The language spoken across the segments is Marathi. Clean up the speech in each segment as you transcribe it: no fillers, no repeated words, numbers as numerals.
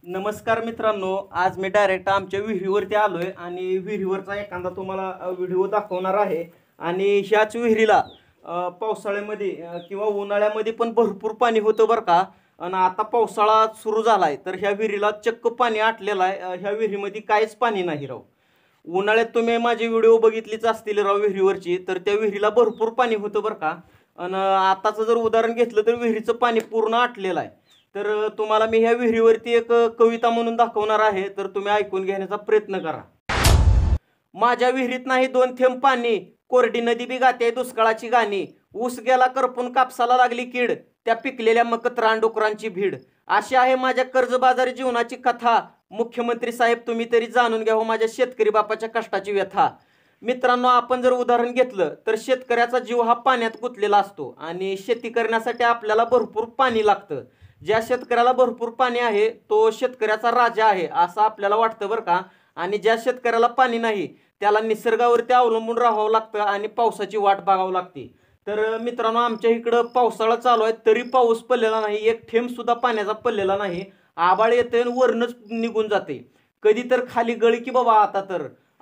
नमस्कार मित्रांनो, आज मी डायरेक्ट आमच्या विहिरीवरती आलोय आणि विहिरीवरचा एखादा तुम्हाला व्हिडिओ दाखवणार आहे। आणि ह्याच विहिरीला पावसाळ्यामध्ये किंवा उन्हाळ्यामध्ये पण भरपूर पाणी होतं बरं का। आणि आता पावसाळा सुरू झालाय तर ह्या विहिरीला चक्क पाणी आटलेलं आहे। ह्या विहिरीमध्ये काहीच पाणी नाही राव। उन्हाळ्यात तुम्ही माझे व्हिडिओ बघितलीच असतील राव विहिरीवरची, तर त्या विहिरीला भरपूर पाणी होतं बरं का। आणि आताचं जर उदाहरण घेतलं तर विहिरीचं पाणी पूर्ण आटलेलं आहे। तर तुम्हाला मी ह्या विहिरीवरती एक कविता म्हणून दाखवणार आहे, तर तुम्ही ऐकून घेण्याचा प्रयत्न करा। माझ्या विहिरीत नाही दोन थेंब पाणी, कोरडी नदी बी गाते दुष्काळाची गाणी। ऊस गेला करपून कापसाला लागली कीड, त्या पिकलेल्या मकत रानडुकरांची भीड। अशी आहे माझ्या कर्जबाजारी जीवनाची कथा। मुख्यमंत्री साहेब तुम्ही तरी जाणून घ्या हो माझ्या शेतकरी बापाच्या कष्टाची व्यथा। मित्रांनो, आपण जर उदाहरण घेतलं तर शेतकऱ्याचा जीव हा पाण्यात गुंतलेला असतो आणि शेती करण्यासाठी आपल्याला भरपूर पाणी लागतं। ज्या शेतकऱ्याला भरपूर पाणी आहे तो शेतकऱ्याचा राजा आहे असं आपल्याला वाटतं बरं का। आणि ज्या शेतकऱ्याला पाणी नाही त्याला निसर्गावरती अवलंबून राहावं लागतं आणि पावसाची वाट बघावी लागते। तर मित्रांनो, आमच्या इकडं पावसाळा चालू आहे तरी पाऊस पडलेला नाही, एक थेंब सुद्धा पाण्याचा पडलेला नाही। आभाळ येते आणि वरनच निघून जाते। कधी तर खाली गळी की बाबा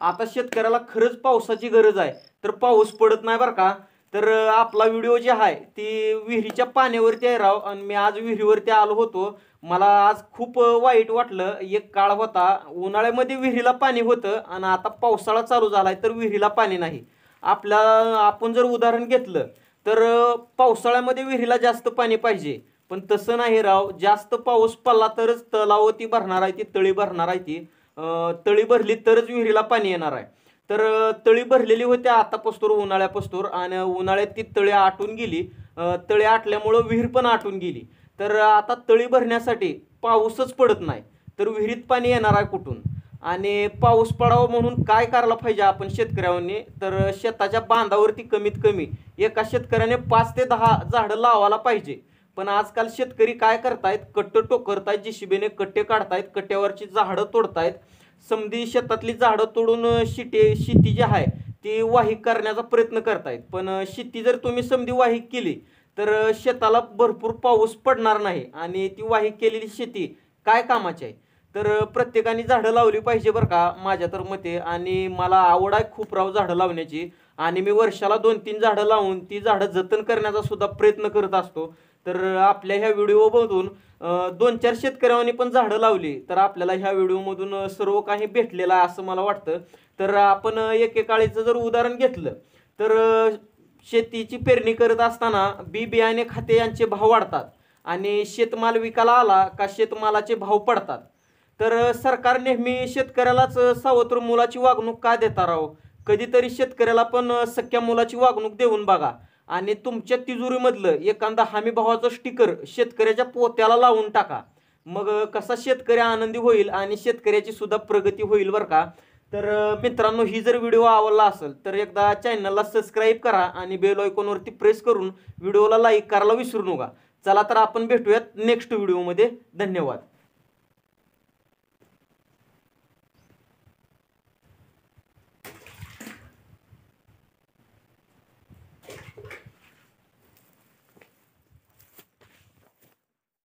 आता शेतकऱ्याला खरंच पावसाची गरज आहे, तर पाऊस पडत नाही बरं का। तर आपला व्हिडिओ जे आहे ती विहिरीच्या पाण्यावरती आहे राव। आणि मी आज विहिरीवरती आलो होतो, मला आज खूप वाईट वाटलं। एक काळ होता उन्हाळ्यामध्ये विहिरीला पाणी होतं आणि आता पावसाळा चालू झालाय तर विहिरीला पाणी नाही। आपण जर उदाहरण घेतलं तर पावसाळ्यामध्ये विहिरीला जास्त पाणी पाहिजे, पण तसं नाही राव। जास्त पाऊस पडला तरच तलावती भरणार आहे, ती तळी भरणार आहे, ती तळी भरली तरच विहिरीला पाणी येणार आहे। तर तळी भरलेली होती आतापासून उन्हाळ्यापासून, आणि उन्हाळ्यात ती तळी आटून गेली। तळी आटल्यामुळं विहीर पण आटून गेली। तर आता तळी भरण्यासाठी पाऊसच पडत नाही, तर विहिरीत पाणी येणार आहे कुठून? आणि पाऊस पडावा म्हणून काय करायला पाहिजे आपण शेतकऱ्यांनी? तर शेताच्या बांधावरती कमीत कमी एका शेतकऱ्याने 5 ते 10 झाडं लावायला पाहिजे। पण आजकाल शेतकरी काय करतायत, कट्टे टोकरतायत, जेसीबीने कट्टे काढतायत, कट्ट्यावरची झाडं तोडतायत। समधी शेतातली झाडं तोडून शेती जी आहे ती वाहीक करण्याचा प्रयत्न करतायत। पण शेती जर तुम्ही समधी वाहीक केली तर शेताला भरपूर पाऊस पडणार नाही आणि ती वाहीक केलेली शेती काय कामाची आहे? तर प्रत्येकाने झाडं लावली पाहिजे बरं का माझ्या तर मते। आणि मला आवड आहे खूप राव झाडं लावण्याची, आणि मी वर्षाला 2-3 झाडं लावून ती झाडं जतन करण्याचा सुद्धा प्रयत्न करत असतो। तर आपल्या ह्या व्हिडिओमधून 2-4 शेतकऱ्यांनी पण झाडं लावली तर आपल्याला ह्या व्हिडिओमधून सर्व काही भेटलेलं आहे असं मला वाटतं। तर आपण एकेकाळीचं जर उदाहरण घेतलं तर शेतीची पेरणी करत असताना बी बियाणे खाते यांचे भाव वाढतात आणि शेतमाल विकायला आला का शेतमालाचे भाव पडतात। तर सरकार नेहमी शेतकऱ्यालाच सावत्र मुलाची वागणूक का देता राव? कधीतरी शेतकऱ्याला पण सख्या मुलाची वागणूक देऊन बघा। आणि तुमच्या तिजोरीमधलं एखादा हमी भावाचं स्टिकर शेतकऱ्याच्या पोत्याला लावून टाका, मग कसा शेतकरी आनंदी होईल आणि शेतकऱ्याची सुद्धा प्रगती होईल बरं का। तर मित्रांनो, ही जर व्हिडिओ आवडला असेल तर एकदा चॅनलला सबस्क्राईब करा आणि बेल आयकॉनवरती प्रेस करून व्हिडिओला लाईक करायला विसरू नका। चला तर आपण भेटूयात नेक्स्ट व्हिडिओमध्ये। धन्यवाद।